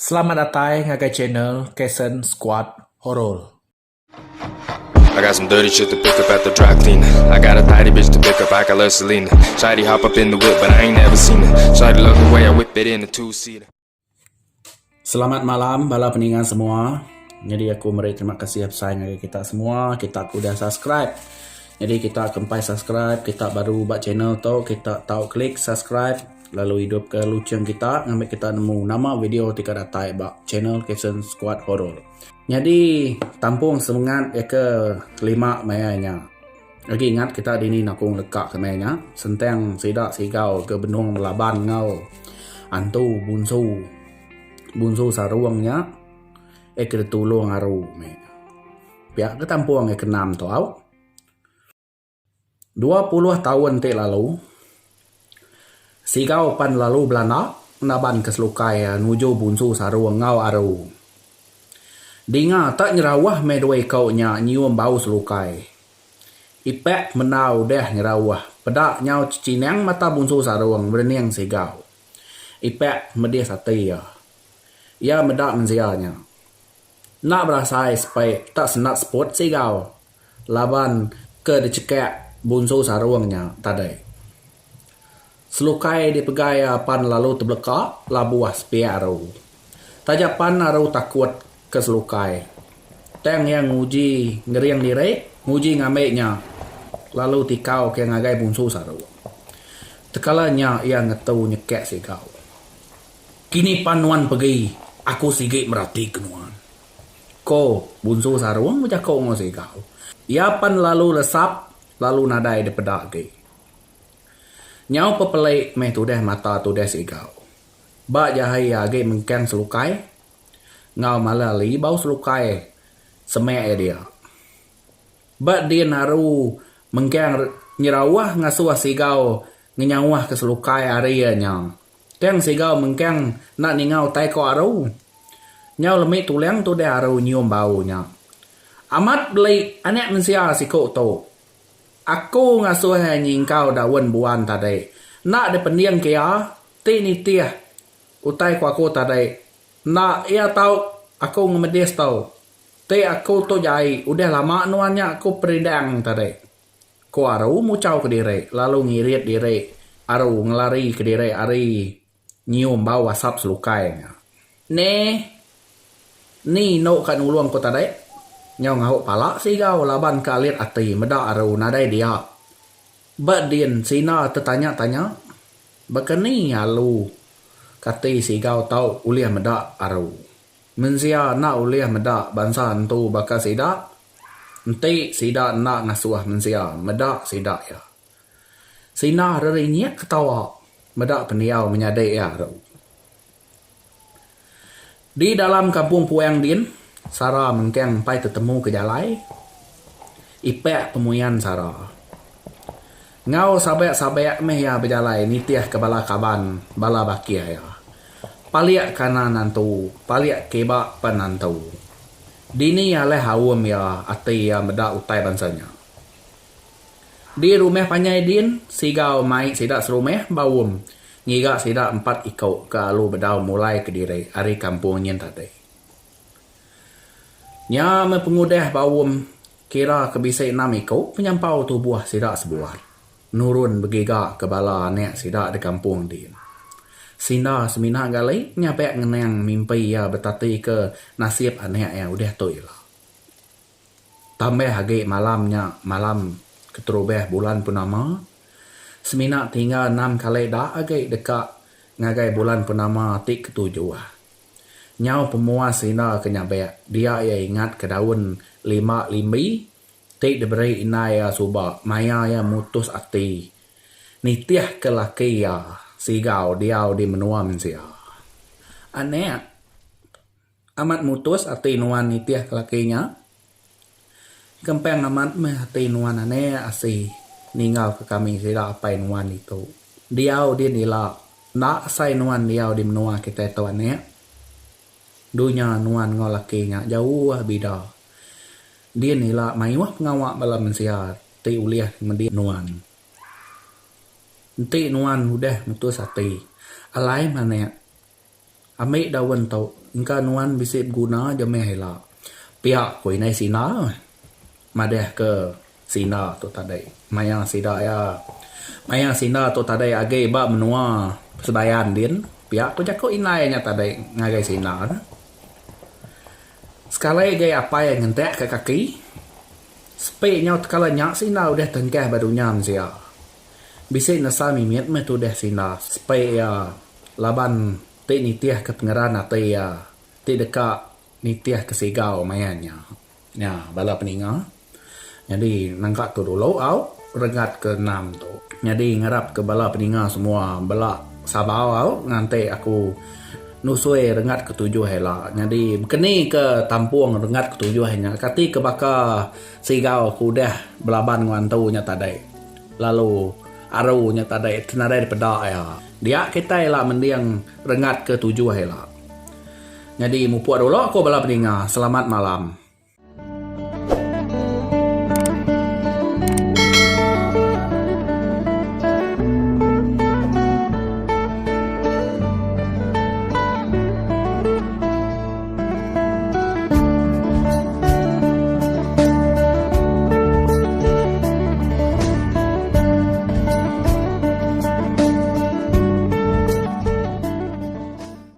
Selamat datang ke channel Kasen Squad Horror. I got some dirty shit to pick up at the dry cleaner. I got a tidy bitch to pick up, I got love Selena. Shawty hop up in the whip, but I ain't never seen her. Shawty love the way I whip it in a two-seater. Selamat malam bala peninggal semua. Jadi aku beri terima kasih sayang kepada kita semua. Kita sudah subscribe. Jadi kita kempai subscribe, kita baru buat channel tu, kita tahu klik subscribe, lalu hidup ke lucuan kita, ngambil kita nemu nama video tika datai bak channel Kasen Squad Horror. Jadi tampung semangat ke 5 mayanya. Lagi ingat kita di ni nakung lekak ke mayanya, sentang sidak sigau ke benung melaban ngau. Antu bunsu saruangnya ke tulung aru me. Pihak ke tampung ke 6 tu au. 20 tahun lalu, sigau pan lalu Belanda naban keselukai nuju bunsu saruang ngau aru. Dinga tak nyerawah medway kau nya nyium bau selukai. Ipek menau deh nyerawah. Pedak nyau cicinang mata bunsu saruang berniang sigau. Ipek media sati ya. Ia medak menziarnya. Nak berasai supaya tak senat sport sigau. Laban ke dicekak bunsu saruangnya tadai. Selukai dipegai pan lalu terbelekak labuah sepia aru. Tajapan aru takut ke selukai. Teng yang nguji ngeriang diri, nguji ngameknya. Lalu tikau ke ngagai bunsu saru. Tekalanya ia ngetau nyekek sigau. Kini panuan pergi, aku sigit merati kenuan. Ko bunsu saruang macam kau ngau sigau. Ia pan lalu lesap, lalu nadai depedak ke. Nyau pepelai meh tu deh mata tu deh sigau. Bak jahai age mengkeng selukai. Ngau malali bau selukai semek dia. Bak dia naru mengkeng nyerawah ngasuah sigau ngenyawah ke selukai arianya. Teng sigau mengkeng nak ningau tai ko aru. Nyau lemik tulang tu deh aru nyium baunya. Amat beli anek mensia si kok tu. Aku ngasuh nyingkau daun buan tadi. Nak de pendiang kia, ti ni tiah. Utai ku aku tadi. Nak ia tahu aku ngemedes tahu. Ti aku tu jai, udah lama nuannya aku perindang tadi. Ku aru mucau ke diri, lalu ngirit diri. Aru ngelari ke diri ari nyium bau asap selukainya. Ni no kan ulung ku tadi. Nyau ngahuk palak sigau laban ke alir ati medak aru nadai dia. Badin sina tertanya-tanya. Bekeni halu. Kati sigau tau uliah medak aru. Mensia nak uliah medak bangsa entu bakal sidak. Enti sidak nak ngasuah mensia. Medak sidak ya. Sina rerinya ketawa. Medak peniau menyadai ya aru. Di dalam kampung Puang Din. Sarah mengkeng pai ketemu ke jalai. Ipek pemuyan Sarah. Ngau sabek-sabek meh ya berjalai nitiah ke bala kaban, bala bakia ya. Paliak kanan nantu, paliak kebak pan nantu. Dini ya leh hawum ya ati ya medak utai bansanya. Di rumah panyai din, sigau mai sidak serumah bawum. Ngiga sidak 4 ikau ke alu bedau mulai ke diri ari kampung nyen tadi. Nya mepengudeh bawum kira kebisai 6 ikau penyampau tu buah sidak sebuah. Nurun bergigak ke bala anek sidak di kampung din. Sina semina galai nyapek ngenang mimpi ya betati ke nasib anek yang udah tu lah. Tambah hagi malamnya malam keterubeh bulan purnama. Semina tinggal 6 kali dah agak dekat ngagai bulan purnama tik ketujuh. Nyau pemuas sina kenyabek. Dia ya ingat ke daun 5 limbi. Tik diberi inai ya subak. Maya ya mutus ati. Nitiah ke laki ya. Sigau dia di menua mensia. Anek. Amat mutus ati nuan nitiah ke lakinya. Kempeng amat meh ati nuan anek asi. Ninggal ke kami sila apai nuan itu. Dia di nila. Nak say nuan dia di menua kita itu anek. Dunya nuan ngau lakinya jauh bida. Dia nila maiwah pengawak bala mensia ti uliah mendi nuan. Nanti nuan udah mutus ati. Alai mana ambil daun tau engka nuan bisip guna jeme hela pihak koi nai sina madeh ke sina tu tadai mayang sina tu tadai age ba menua sebayan din pihak tu jako inai nya tadai ngagai sina na sekali gai apa yang ngentek ke kaki sepe nya kala nyak sina udah tengkeh barunya sia bisik nasa mimiet me tu deh sina sepe ya laban ti nitiah ke pengeran atau ya ti dekat nitiah ke sigau mayanya ya bala peninga jadi nangkat tu dulu au rengat ke 6 tu jadi ngarap ke bala peninga semua bala sabau au ngantai aku nusui rengat ke 7 hela jadi berkeni ke tampuang rengat ke 7 hanya kati ke baka sigau aku dah belaban ngantu nya tadai lalu aru nya tadai tenadai pedak ya dia kita lah mendiang rengat ke 7 hela jadi mupuak dulu aku bala peninga selamat malam.